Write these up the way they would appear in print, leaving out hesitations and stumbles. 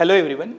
Hello everyone,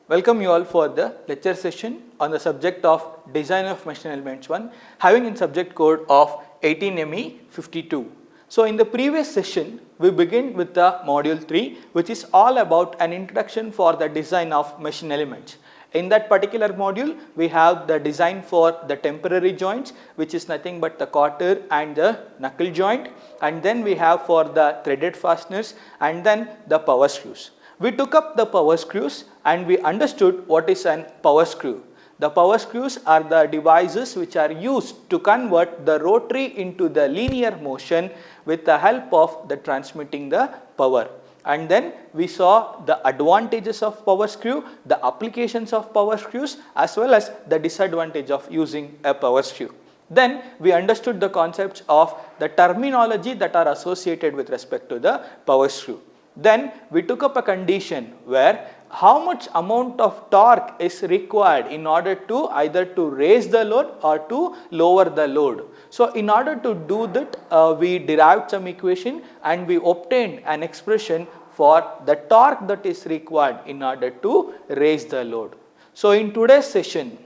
welcome you all for the lecture session on the subject of Design of Machine Elements 1 having in subject code of 18ME52. So in the previous session we began with the module 3 which is all about an introduction for the design of machine elements. In that particular module we have the design for the temporary joints which is nothing but the cotter and the knuckle joint, and then we have for the threaded fasteners and then the power screws. We took up the power screws and we understood what is an power screw. The power screws are the devices which are used to convert the rotary into the linear motion with the help of the transmitting the power. And then we saw the advantages of power screw, the applications of power screws as well as the disadvantage of using a power screw. Then we understood the concepts of the terminology that are associated with respect to the power screw. Then we took up a condition where how much amount of torque is required in order to either to raise the load or to lower the load. So in order to do that we derived some equation and we obtained an expression for the torque that is required in order to raise the load. So in today's session,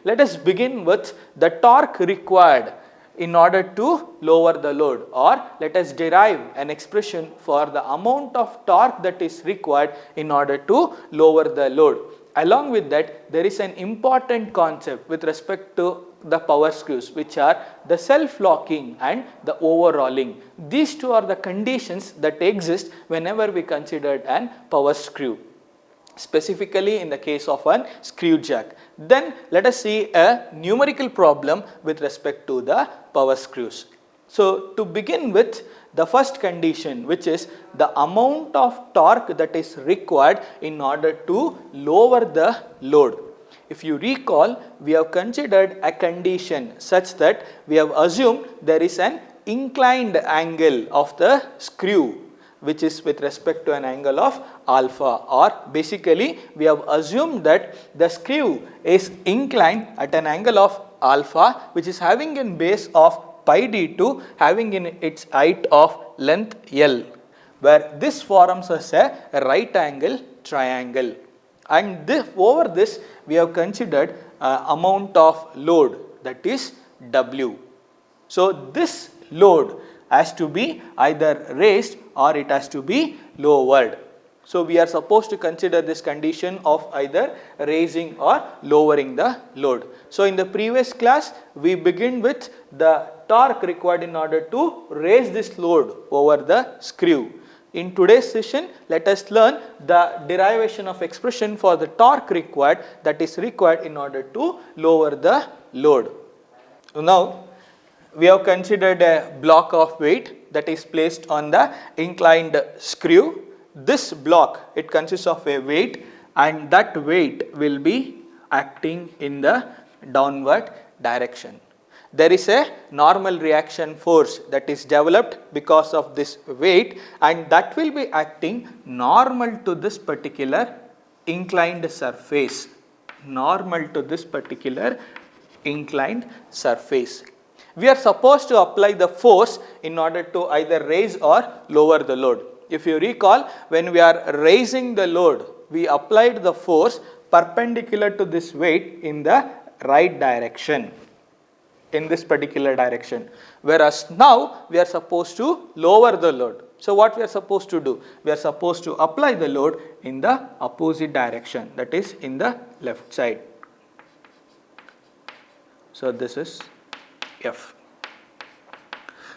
let us begin with the torque required in order to lower the load, or let us derive an expression for the amount of torque that is required in order to lower the load. Along with that, there is an important concept with respect to the power screws which are the self-locking and the overrolling. These two are the conditions that exist whenever we consider an power screw, specifically in the case of an screw jack. Then let us see a numerical problem with respect to the power screws. So to begin with, the first condition which is the amount of torque that is required in order to lower the load. If you recall, we have considered a condition such that we have assumed there is an inclined angle of the screw which is with respect to an angle of alpha, or basically we have assumed that the screw is inclined at an angle of alpha which is having a base of pi d2 having in its height of length L, where this forms as a right angle triangle, and over this we have considered amount of load, that is W. So this load has to be either raised or it has to be lowered. So we are supposed to consider this condition of either raising or lowering the load. So in the previous class we begin with the torque required in order to raise this load over the screw. In today's session, let us learn the derivation of expression for the torque required that is required in order to lower the load. Now we have considered a block of weight that is placed on the inclined screw. This block, it consists of a weight, and that weight will be acting in the downward direction. There is a normal reaction force that is developed because of this weight, and that will be acting normal to this particular inclined surface. We are supposed to apply the force in order to either raise or lower the load. If you recall, when we are raising the load, we applied the force perpendicular to this weight in the right direction, in this particular direction, whereas now we are supposed to lower the load. So what we are supposed to do? We are supposed to apply the load in the opposite direction, that is in the left side. So this is F.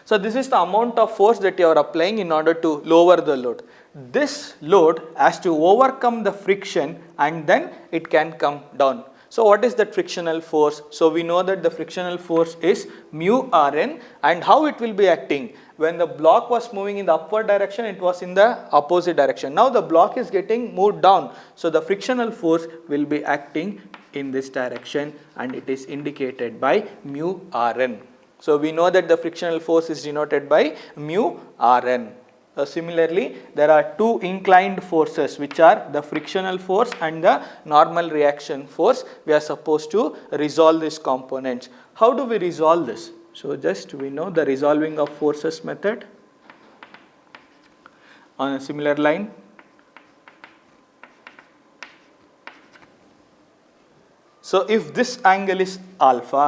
So this is the amount of force that you are applying in order to lower the load. This load has to overcome the friction and then it can come down. So what is that frictional force? So we know that the frictional force is mu Rn, and how it will be acting? When the block was moving in the upward direction, it was in the opposite direction. Now the block is getting moved down. So the frictional force will be acting in this direction and it is indicated by mu Rn. So we know that the frictional force is denoted by mu Rn. Similarly, there are two inclined forces which are the frictional force and the normal reaction force. We are supposed to resolve these components. How do we resolve this? So just we know the resolving of forces method. On a similar line, So if this angle is alpha,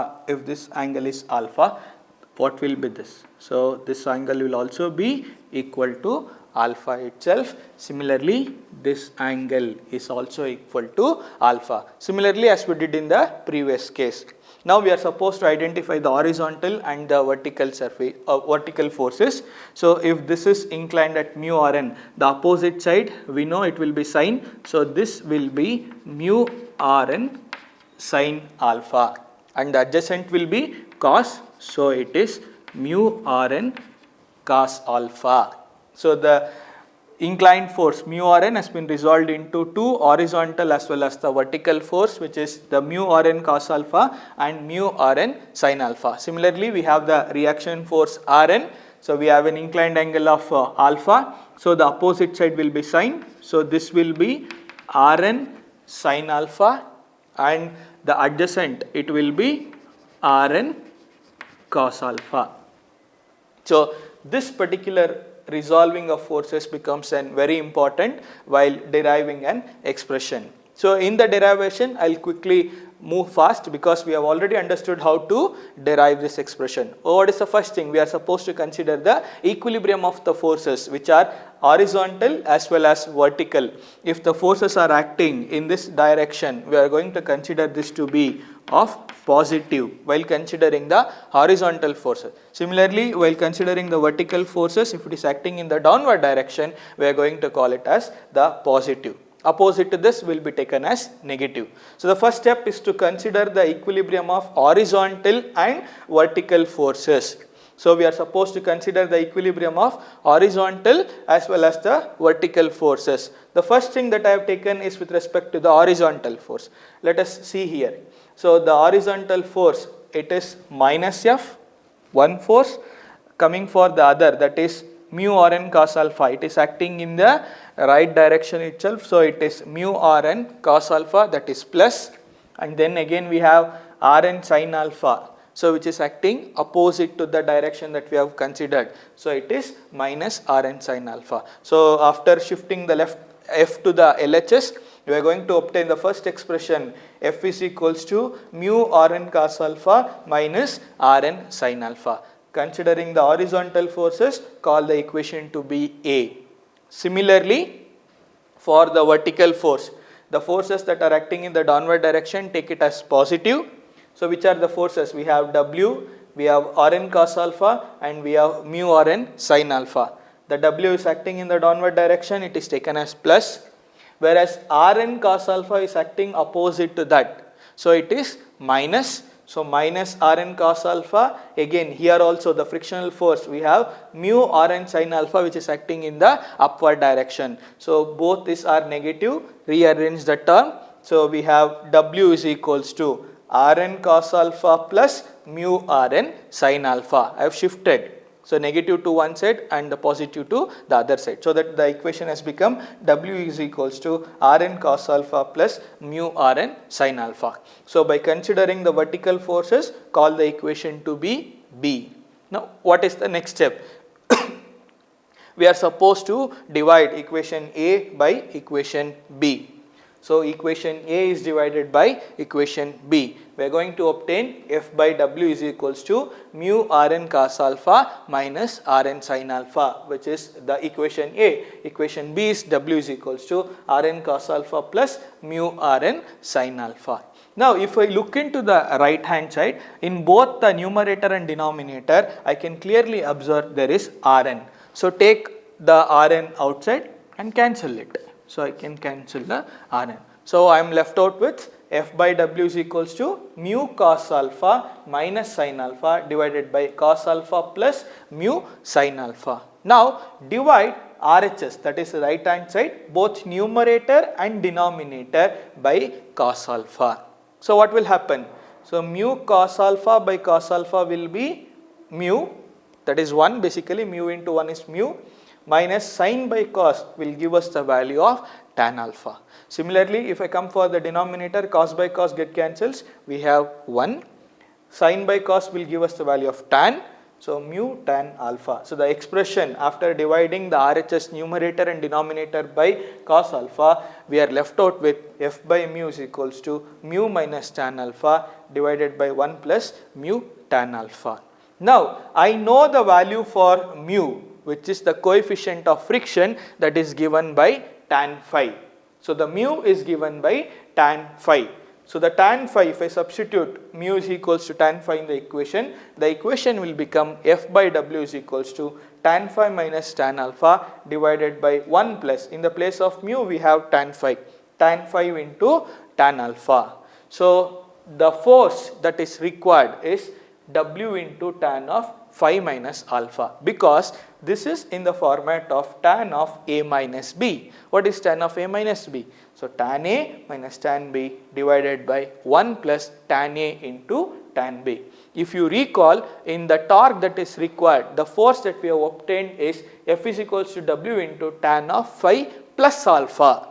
what will be this? So this angle will also be equal to alpha itself. Similarly, this angle is also equal to alpha. Similarly, as we did in the previous case. Now we are supposed to identify the horizontal and the vertical surface, vertical forces. So if this is inclined at mu Rn, the opposite side we know it will be sine. So this will be mu Rn sine alpha, and the adjacent will be cos. So it is mu Rn cos alpha. So the inclined force mu Rn has been resolved into two horizontal as well as the vertical force, which is the mu Rn cos alpha and mu Rn sin alpha. Similarly, we have the reaction force Rn. So we have an inclined angle of alpha. So the opposite side will be sin. So this will be Rn sin alpha, and the adjacent it will be Rn cos alpha. So this particular resolving of forces becomes very important while deriving an expression. So in the derivation, I will quickly move fast because we have already understood how to derive this expression. What is the first thing? We are supposed to consider the equilibrium of the forces which are horizontal as well as vertical. If the forces are acting in this direction, we are going to consider this to be of positive while considering the horizontal forces. Similarly, while considering the vertical forces, if it is acting in the downward direction, we are going to call it as the positive. Opposite to this will be taken as negative. So the first step is to consider the equilibrium of horizontal and vertical forces. So we are supposed to consider the equilibrium of horizontal as well as the vertical forces. The first thing that I have taken is with respect to the horizontal force. Let us see here. So the horizontal force, it is minus F, one force, coming for the other, that is mu Rn cos alpha. It is acting in the right direction itself. So it is mu Rn cos alpha, that is plus, and then again we have Rn sin alpha. So which is acting opposite to the direction that we have considered. So it is minus Rn sin alpha. So after shifting the left F to the LHS, we are going to obtain the first expression, F is equals to mu Rn cos alpha minus Rn sin alpha. Considering the horizontal forces, call the equation to be A. Similarly, for the vertical force, the forces that are acting in the downward direction, take it as positive. So which are the forces? We have W, we have Rn cos alpha, and we have mu Rn sin alpha. The W is acting in the downward direction, it is taken as plus, whereas Rn cos alpha is acting opposite to that. So it is minus. So minus Rn cos alpha, again here also the frictional force, we have mu Rn sin alpha which is acting in the upward direction. So both these are negative, rearrange the term. So we have W is equals to Rn cos alpha plus mu Rn sin alpha. I have shifted. So negative to one side and the positive to the other side. So that the equation has become W is equals to Rn cos alpha plus mu Rn sin alpha. So by considering the vertical forces, call the equation to be B. Now what is the next step? We are supposed to divide equation A by equation B. So equation A is divided by equation B. We are going to obtain F by W is equals to mu Rn cos alpha minus Rn sin alpha, which is the equation A. Equation B is W is equals to Rn cos alpha plus mu Rn sin alpha. Now if I look into the right hand side, in both the numerator and denominator, I can clearly observe there is Rn. So take the Rn outside and cancel it. So I can cancel the Rn. So I am left out with F by W is equals to mu cos alpha minus sin alpha divided by cos alpha plus mu sin alpha. Now divide RHS, that is the right hand side, both numerator and denominator by cos alpha. So what will happen? So mu cos alpha by cos alpha will be mu, that is 1, basically mu into 1 is mu, minus sin by cos will give us the value of tan alpha. Similarly, if I come for the denominator, cos by cos get cancels, we have 1. Sin by cos will give us the value of tan. So mu tan alpha. So the expression after dividing the RHS numerator and denominator by cos alpha, we are left out with f by mu is equals to mu minus tan alpha divided by 1 plus mu tan alpha. Now I know the value for mu, which is the coefficient of friction, that is given by tan phi. So the mu is given by tan phi. So the tan phi, if I substitute mu is equals to tan phi in the equation will become f by w is equals to tan phi minus tan alpha divided by 1 plus, in the place of mu we have tan phi into tan alpha. So the force that is required is w into tan of phi minus alpha, because this is in the format of tan of a minus b. What is tan of a minus b? So tan a minus tan b divided by 1 plus tan a into tan b. If you recall, in the torque that is required, the force that we have obtained is F is equals to W into tan of phi plus alpha.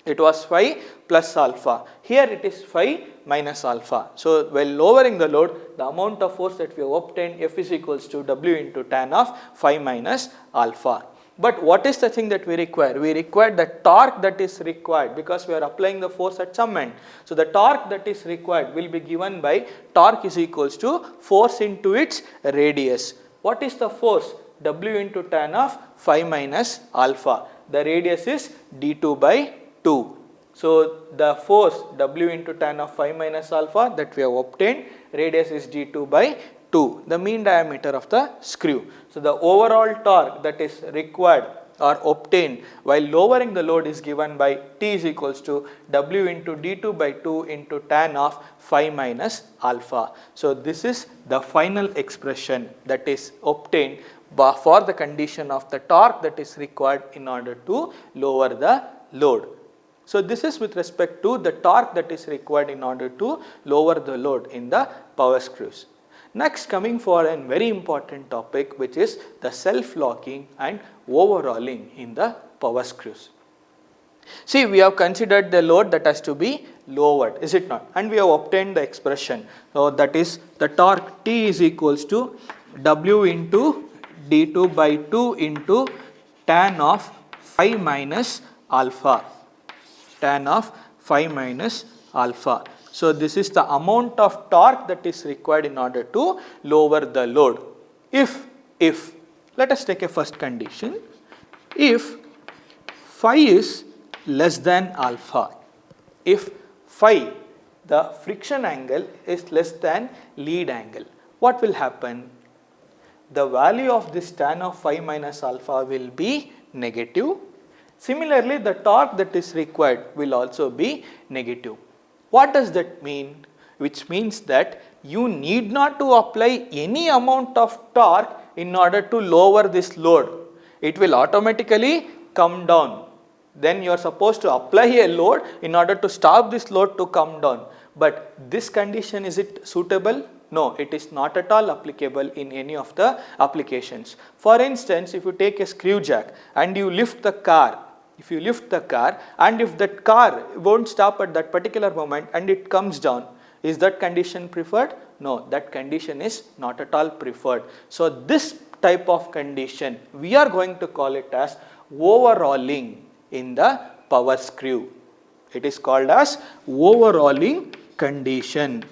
It was phi plus alpha. Here it is phi minus alpha. So while lowering the load, the amount of force that we have obtained, F is equals to W into tan of phi minus alpha. But what is the thing that we require? We require the torque that is required, because we are applying the force at some end. So the torque that is required will be given by torque is equals to force into its radius. What is the force? W into tan of phi minus alpha. The radius is d2 by 2. So the force W into tan of phi minus alpha that we have obtained, radius is d2 by 2, the mean diameter of the screw. So the overall torque that is required or obtained while lowering the load is given by T is equals to W into d2 by 2 into tan of phi minus alpha. So this is the final expression that is obtained for the condition of the torque that is required in order to lower the load. So this is with respect to the torque that is required in order to lower the load in the power screws. Next, coming for a very important topic, which is the self-locking and overhauling in the power screws. See, we have considered the load that has to be lowered, is it not? And we have obtained the expression. So that is the torque T is equals to W into d2 by 2 into tan of phi minus alpha. Tan of phi minus alpha. So this is the amount of torque that is required in order to lower the load. If let us take a first condition, if phi is less than alpha, if phi, the friction angle, is less than lead angle, what will happen? The value of this tan of phi minus alpha will be negative. Similarly, the torque that is required will also be negative. What does that mean? Which means that you need not to apply any amount of torque in order to lower this load. It will automatically come down. Then you are supposed to apply a load in order to stop this load to come down. But this condition, is it suitable? No, it is not at all applicable in any of the applications. For instance, if you take a screw jack and you lift the car, and if that car won't stop at that particular moment and it comes down, is that condition preferred? No, that condition is not at all preferred. So this type of condition, we are going to call it as overhauling in the power screw. It is called as overhauling condition,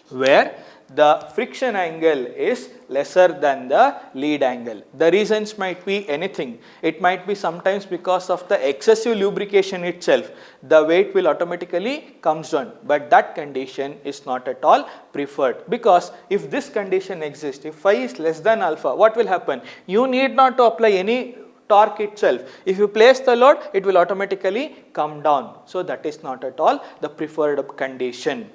where the friction angle is lesser than the lead angle. The reasons might be anything. It might be sometimes because of the excessive lubrication itself, the weight will automatically comes down, but that condition is not at all preferred, because if this condition exists, if phi is less than alpha, what will happen? You need not to apply any torque itself. If you place the load, it will automatically come down. So that is not at all the preferred condition.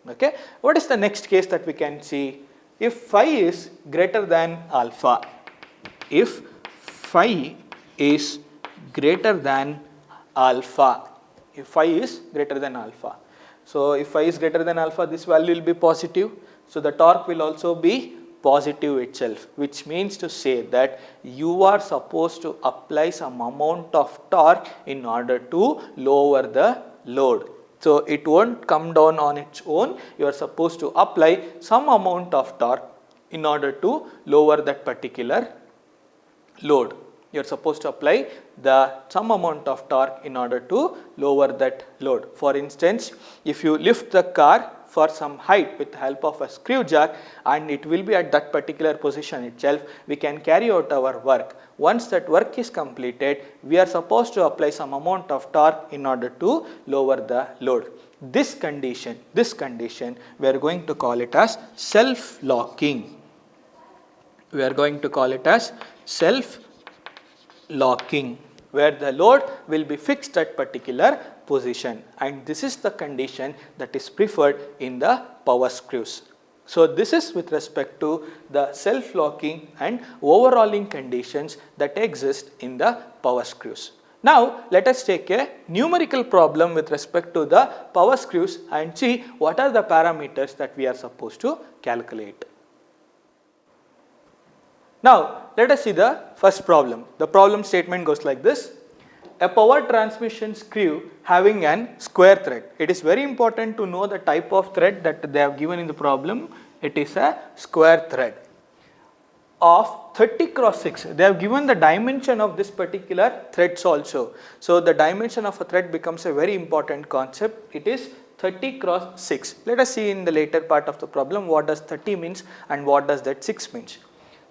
Okay. What is the next case that we can see? If phi is greater than alpha, if phi is greater than alpha, so if phi is greater than alpha, this value will be positive. So the torque will also be positive itself, which means to say that you are supposed to apply some amount of torque in order to lower the load. So it won't come down on its own, you are supposed to apply some amount of torque in order to lower that particular load. You are supposed to apply some amount of torque in order to lower that load. For instance, if you lift the car for some height with the help of a screw jack and it will be at that particular position itself, we can carry out our work. Once that work is completed, we are supposed to apply some amount of torque in order to lower the load. This condition we are going to call it as self-locking. We are going to call it as self-locking, where the load will be fixed at particular position, and this is the condition that is preferred in the power screws. So this is with respect to the self-locking and overhauling conditions that exist in the power screws. Now let us take a numerical problem with respect to the power screws and see what are the parameters that we are supposed to calculate. Now let us see the first problem. The problem statement goes like this: a power transmission screw having an square thread. It is very important to know the type of thread that they have given in the problem. It is a square thread of 30 cross 6. They have given the dimension of this particular threads also. So the dimension of a thread becomes a very important concept. It is 30 cross 6. Let us see in the later part of the problem what does 30 means and what does that 6 means.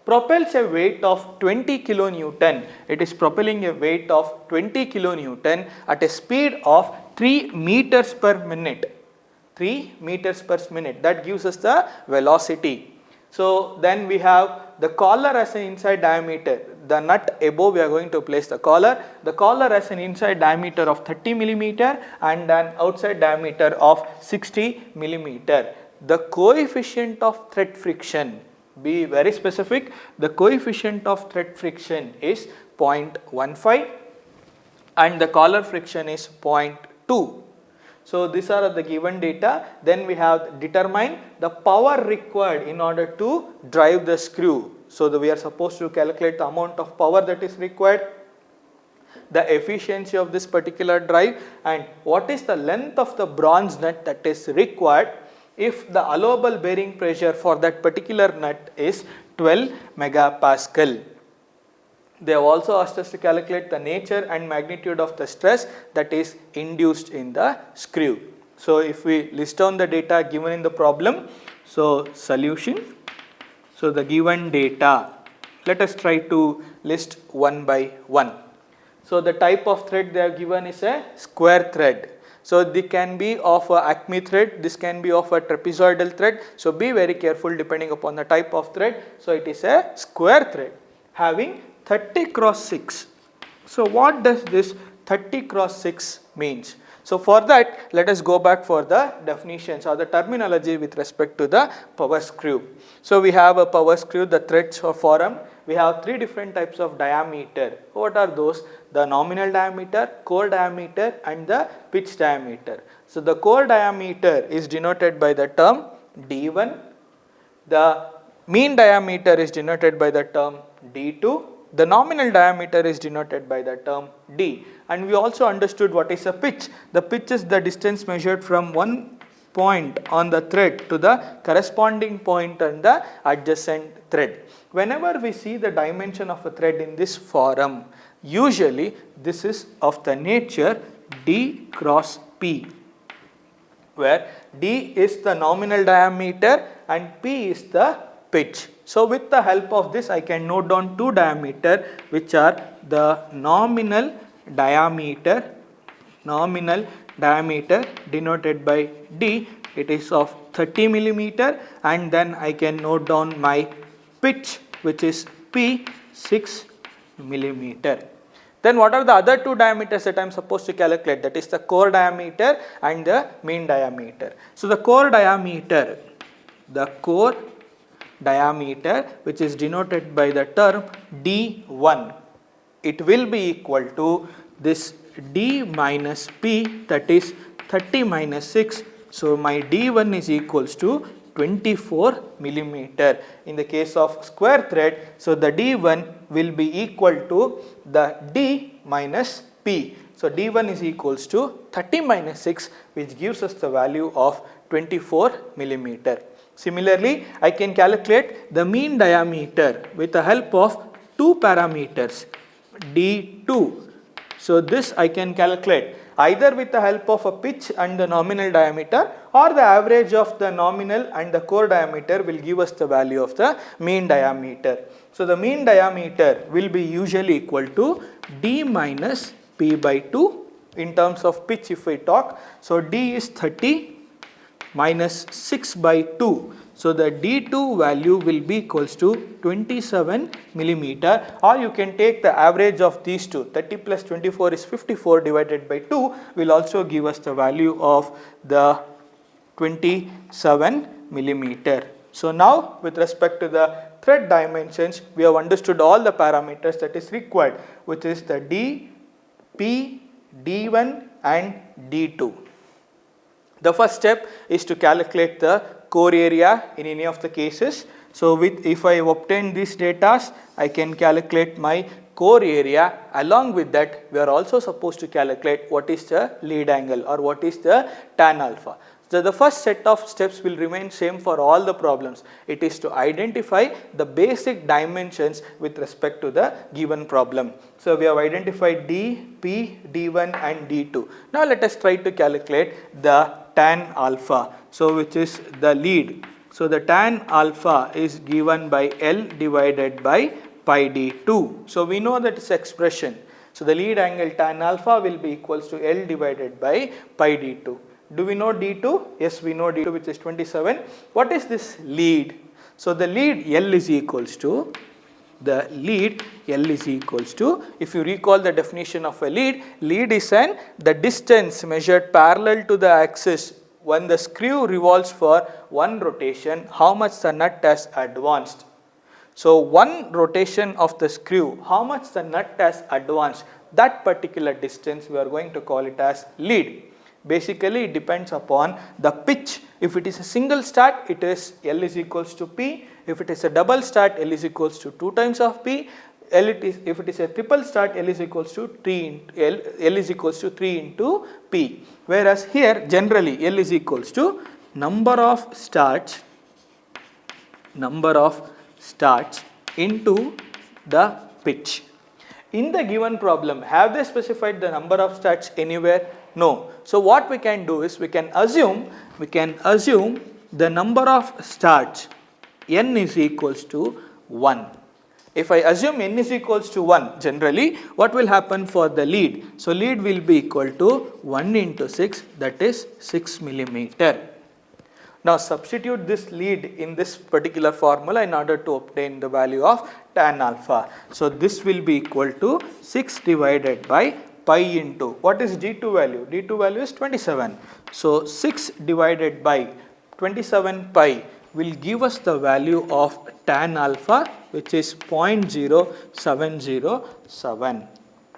Propels a weight of 20 kilonewton. It is propelling a weight of 20 kilonewton at a speed of 3 meters per minute. 3 meters per minute. That gives us the velocity. So then we have the collar as an inside diameter. The nut above we are going to place the collar. The collar has an inside diameter of 30 millimeter and an outside diameter of 60 millimeter. The coefficient of thread friction, be very specific, the coefficient of thread friction is 0.15 and the collar friction is 0.2. So these are the given data. Then we have determine the power required in order to drive the screw. So we are supposed to calculate the amount of power that is required, the efficiency of this particular drive, and what is the length of the bronze nut that is required if the allowable bearing pressure for that particular nut is 12 megapascal. They have also asked us to calculate the nature and magnitude of the stress that is induced in the screw. So if we list down the data given in the problem, so solution, so the given data, let us try to list one by one. So the type of thread they have given is a square thread. So this can be of a Acme thread, this can be of a trapezoidal thread. So be very careful depending upon the type of thread. So it is a square thread having 30 cross 6. So what does this 30 cross 6 means? So for that, let us go back for the definitions or the terminology with respect to the power screw. So we have a power screw, the threads or forum. We have three different types of diameter. What are those? The nominal diameter, core diameter and the pitch diameter. So the core diameter is denoted by the term D1. The mean diameter is denoted by the term D2. The nominal diameter is denoted by the term D, and we also understood what is a pitch. The pitch is the distance measured from one point on the thread to the corresponding point on the adjacent thread. Whenever we see the dimension of a thread in this form, usually this is of the nature D cross P, where D is the nominal diameter and P is the pitch. So with the help of this, I can note down two diameter, which are the nominal diameter denoted by D, it is of 30 millimeter, and then I can note down my pitch, which is P, 6 millimeter. Then what are the other two diameters that I am supposed to calculate? That is the core diameter and the mean diameter. So the core diameter, which is denoted by the term D1, it will be equal to this D minus P, that is 30 minus 6. So my D1 is equals to 24 millimeter. In the case of square thread, so the D1 will be equal to the D minus P. So D1 is equals to 30 minus 6, which gives us the value of 24 millimeter. Similarly, I can calculate the mean diameter with the help of two parameters d2. So this I can calculate either with the help of a pitch and the nominal diameter, or the average of the nominal and the core diameter will give us the value of the mean diameter. So the mean diameter will be usually equal to d minus p by 2 in terms of pitch if we talk. So d is 30 minus 6 by 2. So the d2 value will be equals to 27 millimeter, or you can take the average of these two. 30 plus 24 is 54 divided by 2 will also give us the value of the 27 millimeter. So now with respect to the thread dimensions, we have understood all the parameters that is required, which is the d, p, d1 and d2. The first step is to calculate the core area in any of the cases. So if I obtain these data, I can calculate my core area. Along with that, we are also supposed to calculate what is the lead angle or what is the tan alpha. So the first set of steps will remain same for all the problems. It is to identify the basic dimensions with respect to the given problem. So we have identified D, P, D1 and D2. Now let us try to calculate the tan alpha, so which is the lead. So the tan alpha is given by L divided by pi d2. So we know that this expression. So the lead angle tan alpha will be equals to L divided by pi d2. Do we know d2? Yes, we know d2, which is 27. What is this lead? So the lead L is equals to, if you recall the definition of a lead is the distance measured parallel to the axis when the screw revolves for one rotation, how much the nut has advanced. So one rotation of the screw, how much the nut has advanced, that particular distance we are going to call it as lead. Basically, it depends upon the pitch. If it is a single start, it is L is equals to P. If it is a double start, L is equals to 2 times of P. If it is a triple start, L is equals to 3 into P. Whereas here, generally, L is equals to number of starts into the pitch. In the given problem, have they specified the number of starts anywhere? No. So what we can do is we can assume the number of starts n is equals to 1. If I assume n is equals to 1, generally what will happen for the lead? So lead will be equal to 1 into 6, that is 6 millimeter. Now substitute this lead in this particular formula in order to obtain the value of tan alpha. So this will be equal to 6 divided by pi into, what is d2 value? d2 value is 27. So 6 divided by 27 pi will give us the value of tan alpha, which is 0.0707.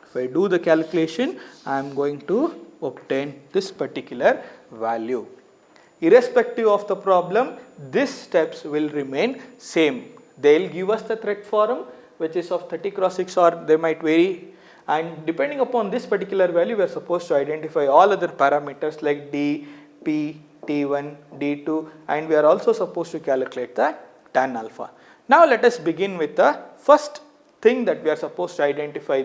If I do the calculation, I am going to obtain this particular value. Irrespective of the problem, these steps will remain same. They will give us the thread form, which is of 30 cross 6, or they might vary, and depending upon this particular value, we are supposed to identify all other parameters like D, P, T1, D2, and we are also supposed to calculate the tan alpha. Now let us begin with the first thing that we are supposed to identify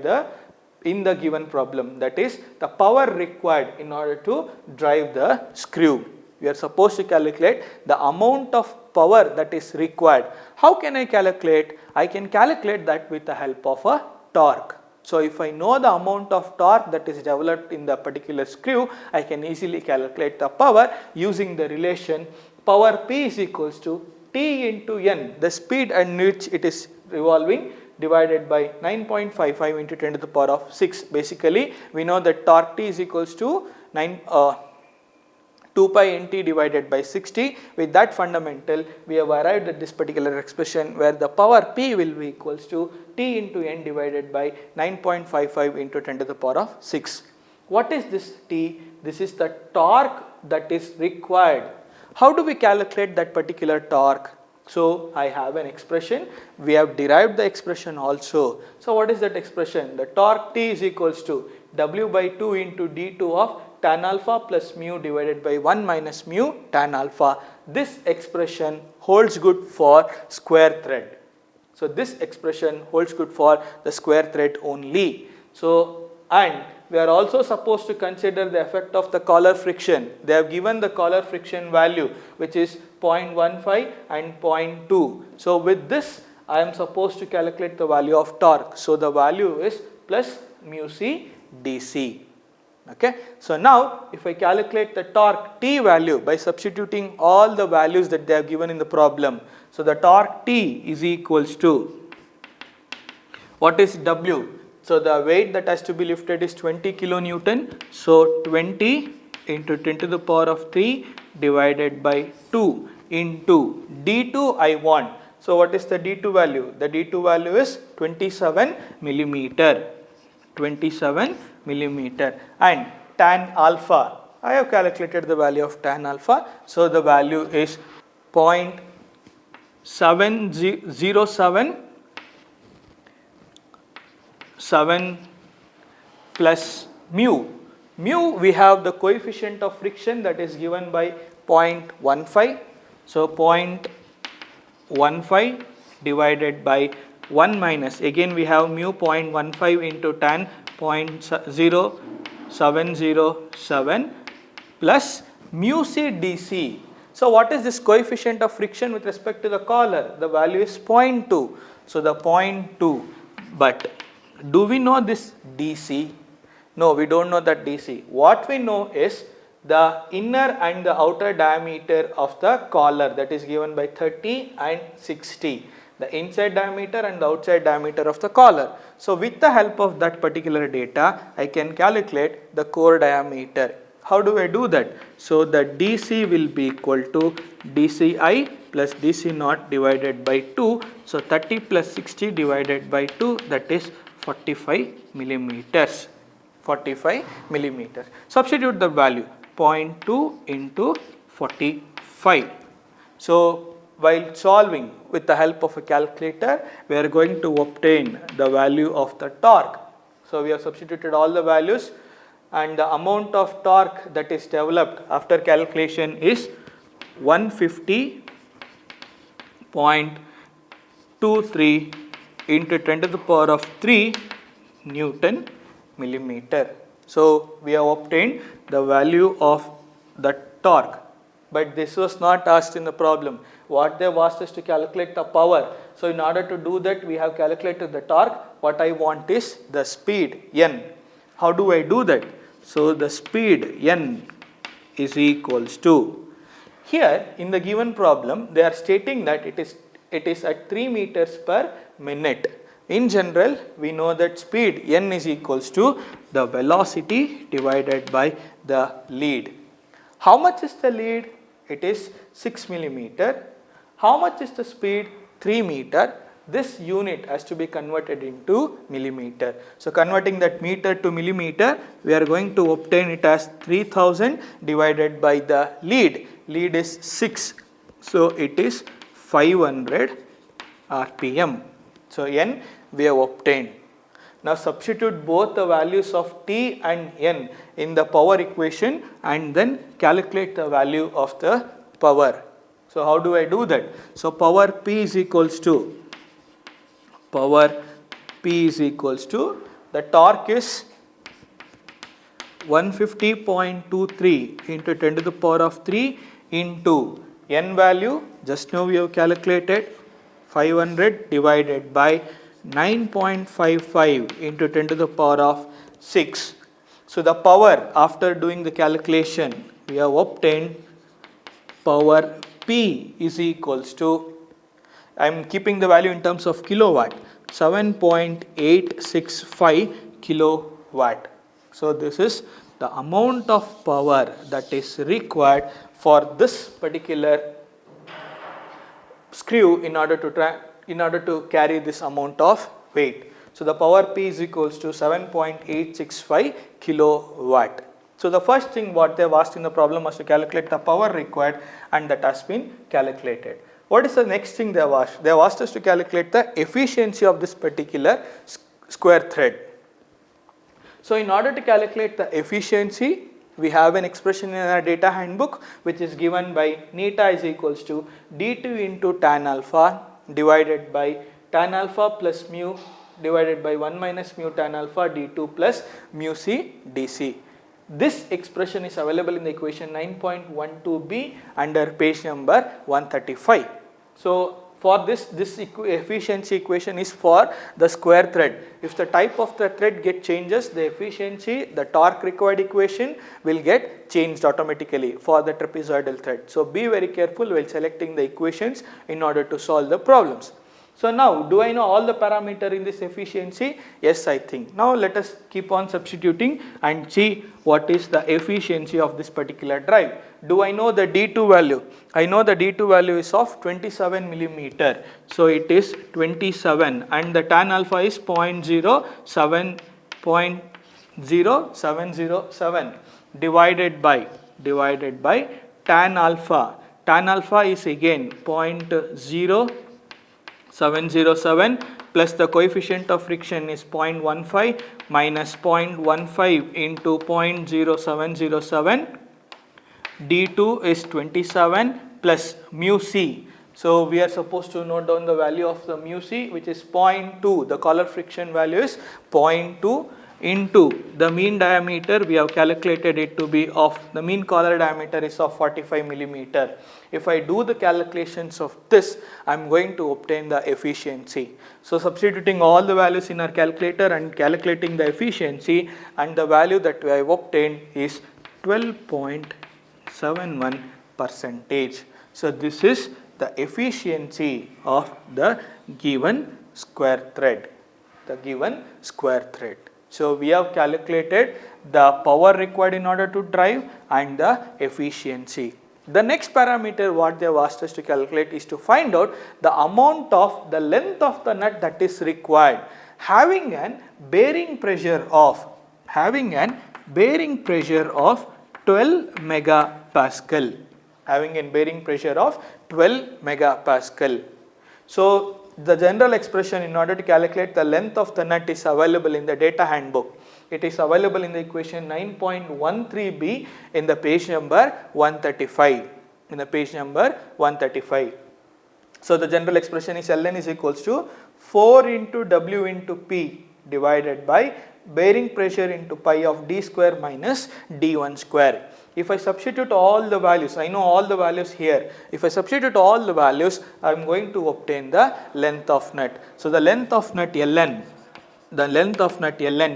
in the given problem, that is the power required in order to drive the screw. We are supposed to calculate the amount of power that is required. How can I calculate? I can calculate that with the help of a torque. So if I know the amount of torque that is developed in the particular screw, I can easily calculate the power using the relation power P is equals to T into N, the speed at which it is revolving, divided by 9.55 into 10 to the power of 6. Basically, we know that torque T is equals to 2 pi nt divided by 60. With that fundamental, we have arrived at this particular expression where the power P will be equals to T into N divided by 9.55 into 10 to the power of 6. What is this T? This is the torque that is required. How do we calculate that particular torque? So I have an expression. We have derived the expression also. So what is that expression? The torque T is equals to W by 2 into D2 of tan alpha plus mu divided by 1 minus mu tan alpha. This expression holds good for square thread. So this expression holds good for the square thread only. So, and we are also supposed to consider the effect of the collar friction. They have given the collar friction value, which is 0.15 and 0.2. So with this I am supposed to calculate the value of torque. So the value is plus mu c dc. Okay. So now if I calculate the torque T value by substituting all the values that they have given in the problem. So the torque T is equals to, what is W? So the weight that has to be lifted is 20 kilonewton. So 20 into 10 to the power of 3 divided by 2 into D2 I want. So what is the D2 value? The D2 value is 27 millimeter. 27 millimeter. And tan alpha, I have calculated the value of tan alpha. So the value is 0.707 plus mu. Mu, we have the coefficient of friction that is given by 0.15. So 0.15 divided by 1 minus, again we have mu 0.15 into tan 0.0707 plus mu c dc. So what is this coefficient of friction with respect to the collar? The value is 0.2. So the 0.2, but do we know this dc? No, we don't know that dc. What we know is the inner and the outer diameter of the collar, that is given by 30 and 60. The inside diameter and the outside diameter of the collar. So with the help of that particular data, I can calculate the core diameter. How do I do that? So the DC will be equal to DCI plus DC naught divided by 2. So 30 plus 60 divided by 2, that is 45 millimeters. 45 millimeters. Substitute the value 0.2 into 45. So while solving with the help of a calculator, we are going to obtain the value of the torque. So we have substituted all the values, and the amount of torque that is developed after calculation is 150.23 into 10 to the power of 3 Newton millimeter. So we have obtained the value of the torque, but this was not asked in the problem. What they have asked us to calculate the power. So in order to do that, we have calculated the torque. What I want is the speed N. How do I do that? So the speed N is equals to, here in the given problem they are stating that it is at 3 meters per minute. In general, we know that speed N is equals to the velocity divided by the lead. How much is the lead? It is 6 millimeter. How much is the speed? 3 meter. This unit has to be converted into millimeter. So converting that meter to millimeter, we are going to obtain it as 3000 divided by the lead. Lead is 6. So it is 500 RPM. So N we have obtained. Now substitute both the values of T and N in the power equation and then calculate the value of the power. So how do I do that? So power P is equals to, the torque is 150.23 into 10 to the power of 3 into N value, just now we have calculated 500 divided by 9.55 into 10 to the power of 6. So the power, after doing the calculation, we have obtained power P is equals to, I am keeping the value in terms of kilowatt, 7.865 kilowatt. So this is the amount of power that is required for this particular screw in order to carry this amount of weight. So the power P is equals to 7.865 kilowatt. So the first thing what they have asked in the problem was to calculate the power required, and that has been calculated. What is the next thing they have asked? They have asked us to calculate the efficiency of this particular square thread. So in order to calculate the efficiency, we have an expression in our data handbook which is given by neta is equals to d2 into tan alpha divided by tan alpha plus mu divided by 1 minus mu tan alpha d2 plus mu c dc. This expression is available in the equation 9.12b under page number 135. So, for this efficiency equation is for the square thread. If the type of the thread changes, the efficiency, the torque required equation will get changed automatically for the trapezoidal thread. So, be very careful while selecting the equations in order to solve the problems. So, now do I know all the parameter in this efficiency? Yes, I think. Now, let us keep on substituting and see what is the efficiency of this particular drive. Do I know the D2 value? I know the D2 value is of 27 millimeter. So, it is 27 and the tan alpha is 0.0707 divided by tan alpha. Tan alpha is again 0.0707 plus the coefficient of friction is 0.15 minus 0.15 into 0.0707. D2 is 27 plus mu c. So, we are supposed to note down the value of the mu c which is 0.2. The collar friction value is 0.2 into the mean diameter. We have calculated it to be of the mean collar diameter is of 45 millimeter. If I do the calculations of this, I am going to obtain the efficiency. So, substituting all the values in our calculator and calculating the efficiency, and the value that we have obtained is 12.71%. So, this is the efficiency of the given square thread. So, we have calculated the power required in order to drive and the efficiency. The next parameter what they have asked us to calculate is to find out the amount of the length of the nut that is required. Having an bearing pressure of 12 megapascal. So, the general expression in order to calculate the length of the nut is available in the data handbook. It is available in the equation 9.13b in the page number 135. So, the general expression is Ln is equals to 4 into W into P divided by bearing pressure into pi of d square minus d1 square. If I substitute all the values, I know all the values here. If I substitute all the values, I am going to obtain the length of nut. So, the length of nut Ln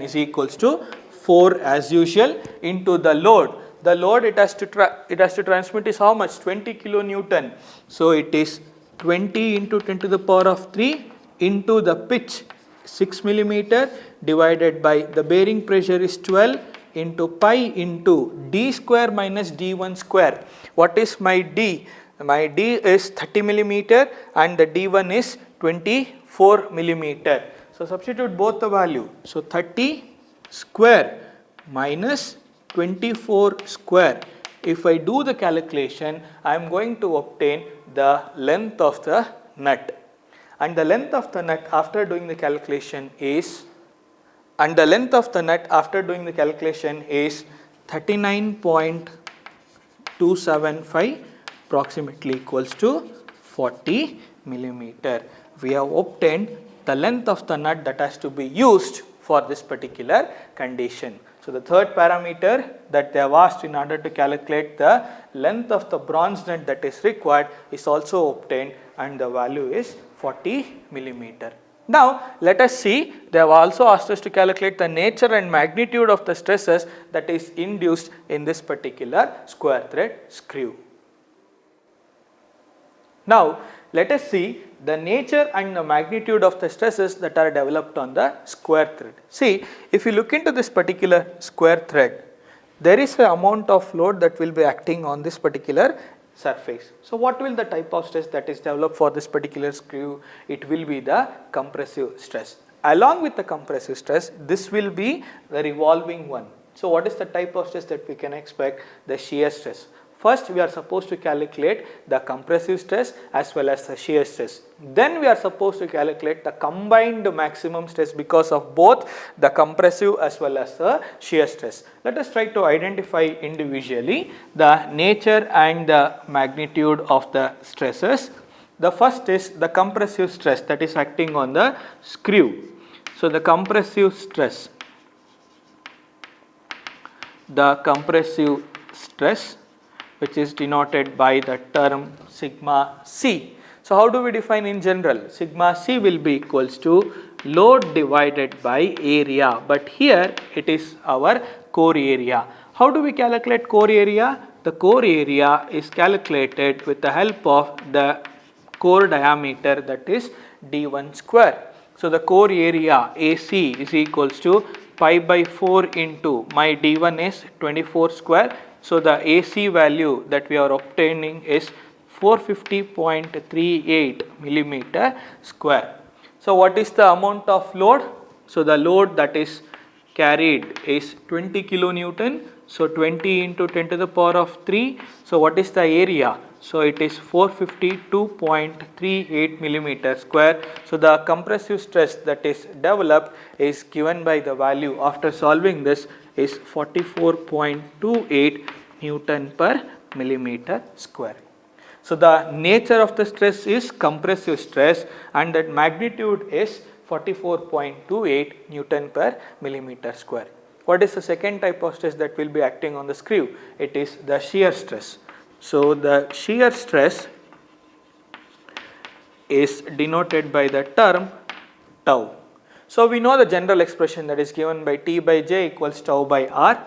is equals to 4 as usual into the load. The load it has to transmit is how much? 20 kilonewton. So, it is 20 into 10 to the power of 3 into the pitch 6 millimeter divided by the bearing pressure is 12 into pi into d square minus d1 square. What is my d? My d is 30 millimeter and the d1 is 24 millimeter. So, substitute both the value. So, 30 square minus 24 square. If I do the calculation, I am going to obtain the length of the nut. And the length of the nut after doing the calculation is 39.275 approximately equals to 40 millimeter. We have obtained the length of the nut that has to be used for this particular condition. So, the third parameter that they have asked in order to calculate the length of the bronze nut that is required is also obtained and the value is 40 millimeter. Now, let us see, they have also asked us to calculate the nature and magnitude of the stresses that is induced in this particular square thread screw. Now, let us see the nature and the magnitude of the stresses that are developed on the square thread. See, if you look into this particular square thread, there is an amount of load that will be acting on this particular surface. So, what will the type of stress that is developed for this particular screw? It will be the compressive stress. Along with the compressive stress, this will be the revolving one. So, what is the type of stress that we can expect? The shear stress. First we are supposed to calculate the compressive stress as well as the shear stress. Then we are supposed to calculate the combined maximum stress because of both the compressive as well as the shear stress. Let us try to identify individually the nature and the magnitude of the stresses. The first is the compressive stress that is acting on the screw. So, the compressive stress which is denoted by the term sigma c. So, how do we define in general? Sigma c will be equals to load divided by area, but here it is our core area. How do we calculate core area? The core area is calculated with the help of the core diameter, that is d1 square. So, the core area AC is equals to pi by 4 into my d1 is 24 square. So, the AC value that we are obtaining is 450.38 millimeter square. So, what is the amount of load? So, the load that is carried is 20 kilonewton. So, 20 into 10 to the power of 3. So, what is the area? So, it is 452.38 millimeter square. So, the compressive stress that is developed is given by the value after solving this is 44.28 Newton per millimeter square. So, the nature of the stress is compressive stress and that magnitude is 44.28 Newton per millimeter square. What is the second type of stress that will be acting on the screw? It is the shear stress. So, the shear stress is denoted by the term tau. So, we know the general expression that is given by T by J equals tau by R.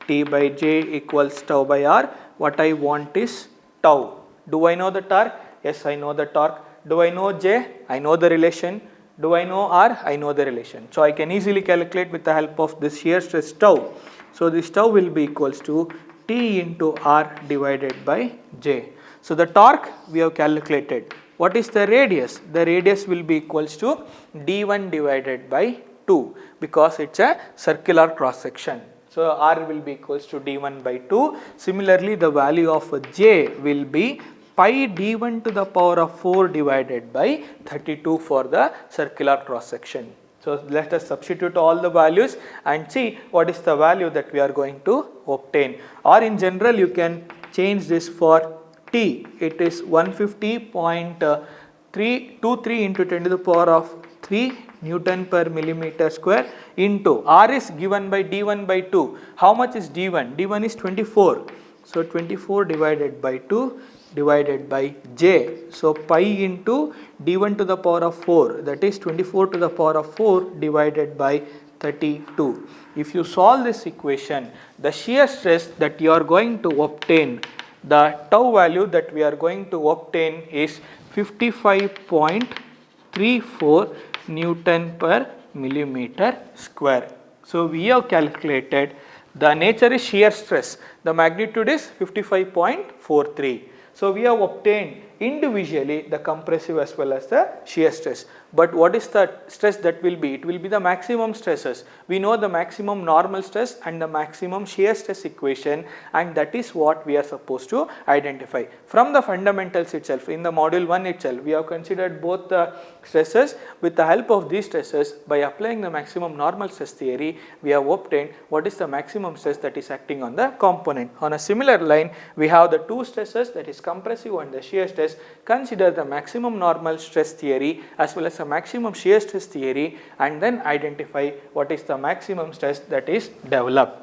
T by J equals tau by R. What I want is tau. Do I know the torque? Yes, I know the torque. Do I know J? I know the relation. Do I know R? I know the relation. So, I can easily calculate with the help of this shear stress tau. So, this tau will be equals to T into R divided by J. So, the torque we have calculated. What is the radius? The radius will be equals to d1 divided by 2 because it is a circular cross section. So, R will be equals to d1 by 2. Similarly, the value of J will be pi d1 to the power of 4 divided by 32 for the circular cross section. So, let us substitute all the values and see what is the value that we are going to obtain, or in general you can change this for T. It is 150.323 into 10 to the power of 3 Newton per millimeter square into R is given by d1 by 2. How much is d1? d1 is 24. So, 24 divided by 2 divided by J. So, pi into d1 to the power of 4, that is 24 to the power of 4 divided by 32. If you solve this equation, the shear stress that you are going to obtain, the tau value that we are going to obtain is 55.34 Newton per millimeter square. So, we have calculated the nature is shear stress, the magnitude is 55.43. So, we have obtained individually the compressive as well as the shear stress. But what is the stress that will be? It will be the maximum stresses. We know the maximum normal stress and the maximum shear stress equation, and that is what we are supposed to identify. From the fundamentals itself, in the module 1 itself, we have considered both the stresses. With the help of these stresses, by applying the maximum normal stress theory, we have obtained what is the maximum stress that is acting on the component. On a similar line, we have the two stresses, that is compressive and the shear stress. Consider the maximum normal stress theory as well as the maximum shear stress theory, and then identify what is the maximum stress that is developed.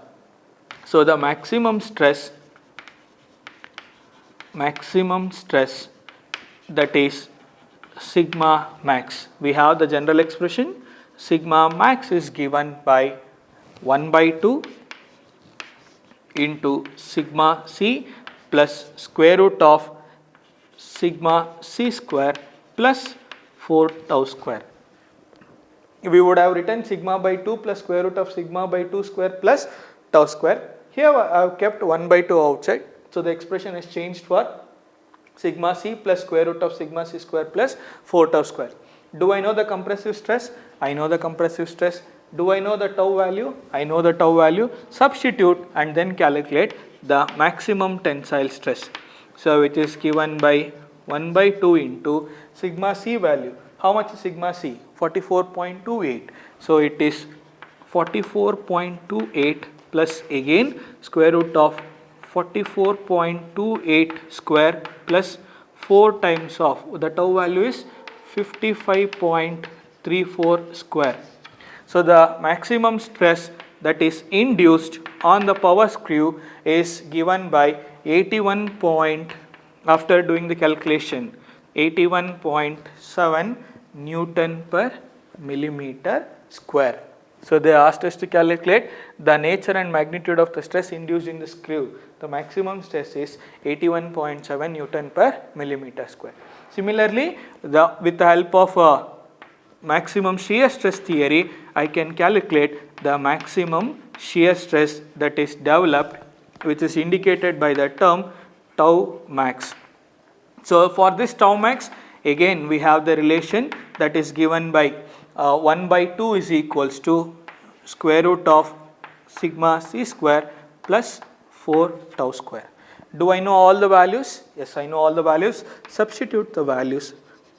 So, the maximum stress that is sigma max. We have the general expression. Sigma max is given by 1 by 2 into sigma c plus square root of sigma c square plus 4 tau square. We would have written sigma by 2 plus square root of sigma by 2 square plus tau square. Here I have kept 1 by 2 outside. So, the expression is changed for sigma c plus square root of sigma c square plus 4 tau square. Do I know the compressive stress? I know the compressive stress. Do I know the tau value? I know the tau value. Substitute and then calculate the maximum tensile stress. So which is given by 1 by 2 into sigma c value. How much is sigma c? 44.28. So it is 44.28 plus again square root of 44.28 square plus 4 times of the tau value is 55.34 square. So the maximum stress that is induced on the power screw is given by 81 point, after doing the calculation, 81.7 Newton per millimeter square. So they asked us to calculate the nature and magnitude of the stress induced in the screw. The maximum stress is 81.7 Newton per millimeter square. Similarly, with the help of maximum shear stress theory, I can calculate the maximum shear stress that is developed, which is indicated by the term tau max. So for this tau max, again we have the relation that is given by 1 by 2 is equals to square root of sigma c square plus 4 tau square. Do I know all the values? Yes, I know all the values. Substitute the values.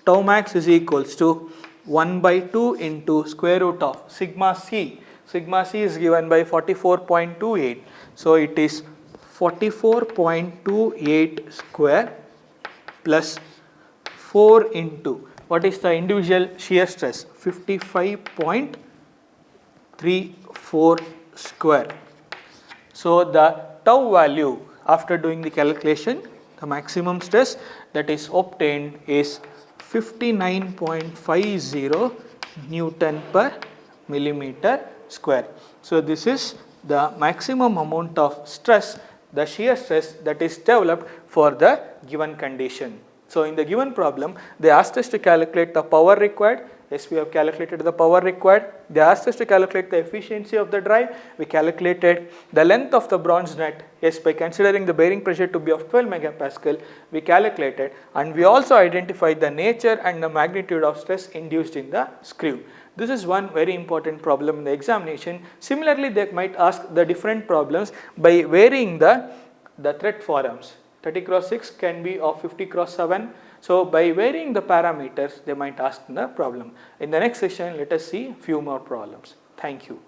Tau max is equals to 1 by 2 into square root of sigma c. Sigma c is given by 44.28. So it is 44.28 square plus 4 into, what is the individual shear stress? 55.34 square. So the tau value, after doing the calculation, the maximum stress that is obtained is 59.50 Newton per millimeter square. So this is the maximum amount of stress, the shear stress that is developed for the given condition. So in the given problem, they asked us to calculate the power required. Yes, we have calculated the power required. They asked us to calculate the efficiency of the drive. We calculated the length of the bronze nut. Yes, by considering the bearing pressure to be of 12 megapascal, we calculated, and we also identified the nature and the magnitude of stress induced in the screw. This is one very important problem in the examination. Similarly, they might ask the different problems by varying the thread forums. 30 cross 6 can be of 50 cross 7. So by varying the parameters, they might ask the problem. In the next session, let us see few more problems. Thank you.